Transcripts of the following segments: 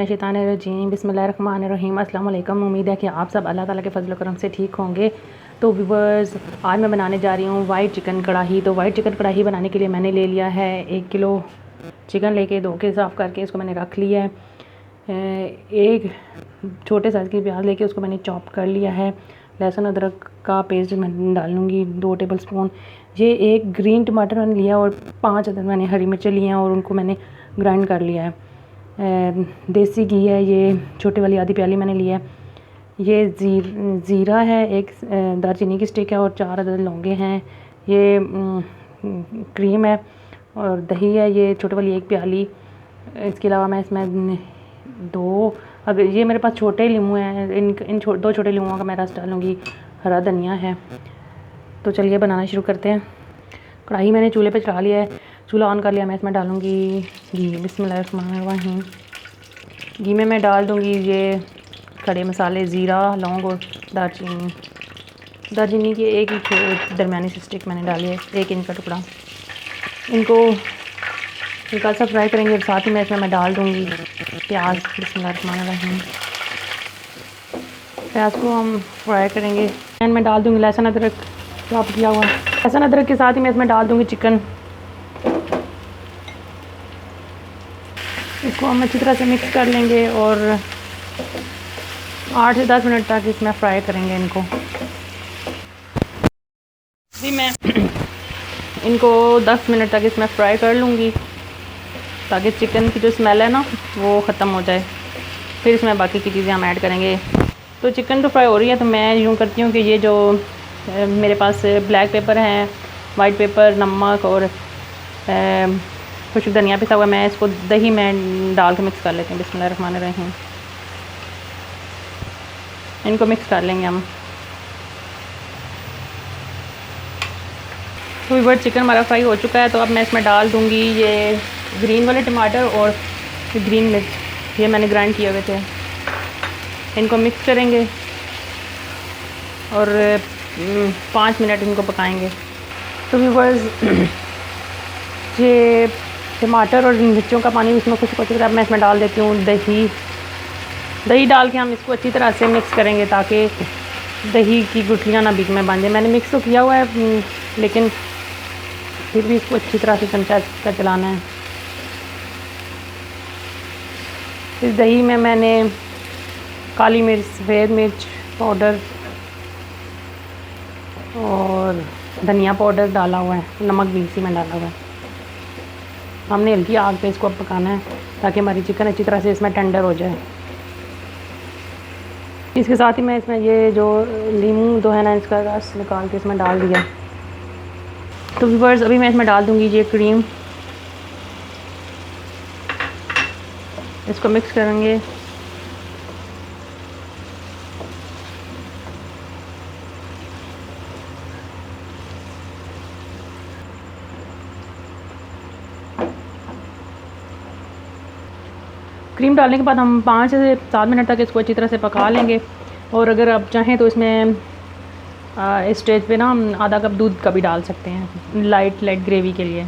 शैतानिर्रजीम बिस्मिल्लाहिर्रहमानिर्रहीम अस्सलाम वालेकुम। उम्मीद है कि आप सब अल्लाह ताला के फजल करम से ठीक होंगे। तो व्यूअर्स, आज मैं बनाने जा रही हूँ वाइट चिकन कढ़ाई। तो वाइट चिकन कढ़ाई बनाने के लिए मैंने ले लिया है 1 किलो चिकन, लेके धो के साफ़ करके इसको मैंने रख लिया है। एक छोटे साइज़ की प्याज लेके उसको मैंने चॉप कर लिया है। लहसुन अदरक का पेस्ट मैं डाल लूँगी 2 टेबल स्पून। ये एक ग्रीन टमाटर मैंने लिया और 5 अदर मैंने हरी मिर्चें ली हैं और उनको मैंने ग्राइंड कर लिया है। देसी घी है, ये छोटी वाली आधी प्याली मैंने लिया है। ये ज़ीरा है, एक दालचीनी की स्टिक है और 4 अदर लौंगे हैं। ये क्रीम है और दही है, ये छोटी वाली 1 प्याली। इसके अलावा मैं इसमें 2, अगर ये मेरे पास छोटे लीमू हैं, इन 2 छोटे लीमुओं का मैं रस डालूँगी। हरा धनिया है। तो चलिए बनाना शुरू करते हैं। कढ़ाई मैंने चूल्हे पे चढ़ा लिया है, चूल्हा ऑन कर लिया। मैं इसमें डालूँगी घी। बिस्मिल्लाहिर्रहमानिर्रहीम। घी में मैं डाल दूँगी ये खड़े मसाले, ज़ीरा, लौंग और दालचीनी की एक ही दरमियानी सी स्टिक मैंने डाली है, 1 इंच का टुकड़ा। इनको हल्का सा फ्राई करेंगे। साथ ही मैं इसमें मैं डाल दूँगी प्याज। बिस्मिल्लाहिर्रहमानिर्रहीम। प्याज को हम फ्राई करेंगे। एंड मैं डाल दूँगी लहसुन अदरक चॉप किया हुआ। लहसुन अदरक के साथ ही मैं इसमें डाल दूँगी चिकन। इसको हम अच्छी तरह से मिक्स कर लेंगे और 8 से 10 मिनट तक इसमें फ्राई करेंगे इनको। जी मैं इनको 10 मिनट तक इसमें फ्राई कर लूँगी ताकि चिकन की जो स्मेल है ना वो ख़त्म हो जाए। फिर इसमें बाकी की चीज़ें हम ऐड करेंगे। तो चिकन तो फ्राई हो रही है, तो मैं यूँ करती हूँ कि ये जो मेरे पास ब्लैक पेपर है, वाइट पेपर, नमक और कुछ धनिया पिसा हुआ, मैं इसको दही में डाल के मिक्स कर लेती हूँ। बिस्मिल्लाहिर्रहमानिर्रहीम। इनको मिक्स कर लेंगे हम। तो ये चिकन हमारा फ्राई हो चुका है। तो अब मैं इसमें डाल दूँगी ये ग्रीन वाले टमाटर और ग्रीन मिर्च, ये मैंने ग्राइंड किए हुए थे। इनको मिक्स करेंगे और 5 मिनट इनको पकाएंगे। तो व्यूअर्स, ये टमाटर और मिर्चों का पानी इसमें खुश्क हो चुका है। अब मैं इसमें डाल देती हूँ दही डाल के हम इसको अच्छी तरह से मिक्स करेंगे ताकि दही की गुठलियाँ ना बीच में बन जाए। मैंने मिक्स तो किया हुआ है, लेकिन फिर भी इसको अच्छी तरह से चमचा का चलाना है। इस दही में मैंने काली मिर्च, सफ़ेद मिर्च पाउडर और धनिया पाउडर डाला हुआ है, नमक भी इसी में डाला हुआ है। हमने हल्की आग पे इसको अब पकाना है ताकि हमारी चिकन अच्छी तरह से इसमें टेंडर हो जाए। इसके साथ ही मैं इसमें ये जो लीमू जो है ना, इसका रस निकाल के इसमें डाल दिया। तो व्यूअर्स, अभी मैं इसमें डाल दूँगी ये क्रीम। इसको मिक्स करेंगे। क्रीम डालने के बाद हम 5 से 7 मिनट तक इसको अच्छी तरह से पका लेंगे। और अगर आप चाहें तो इसमें इस स्टेज पे ना हम आधा कप दूध का भी डाल सकते हैं लाइट ग्रेवी के लिए।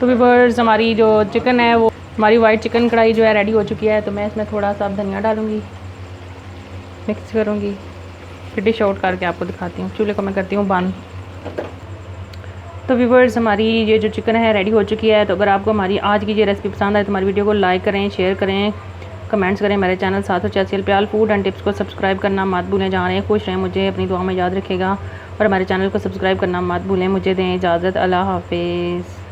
तो व्यूअर्स, हमारी जो चिकन है वो हमारी वाइट चिकन कढ़ाई जो है रेडी हो चुकी है। तो मैं इसमें थोड़ा सा धनिया डालूँगी, मिक्स करूँगी, फिर डिश आउट करके आपको दिखाती हूँ। चूल्हे को मैं करती हूँ बंद। तो व्यूअर्स, हमारी ये जो चिकन है रेडी हो चुकी है। तो अगर आपको हमारी आज की ये रेसिपी पसंद आए तो हमारी वीडियो को लाइक करें, शेयर करें, कमेंट्स करें। मेरे चैनल साथ चैसियल प्याल फूड एंड टिप्स को सब्सक्राइब करना मत भूलें। जा रहे हैं, खुश रहें, मुझे अपनी दुआ में याद रखेगा और हमारे चैनल को सब्सक्राइब करना मत भूलें। मुझे दें इजाज़त। अल्लाह हाफिज़।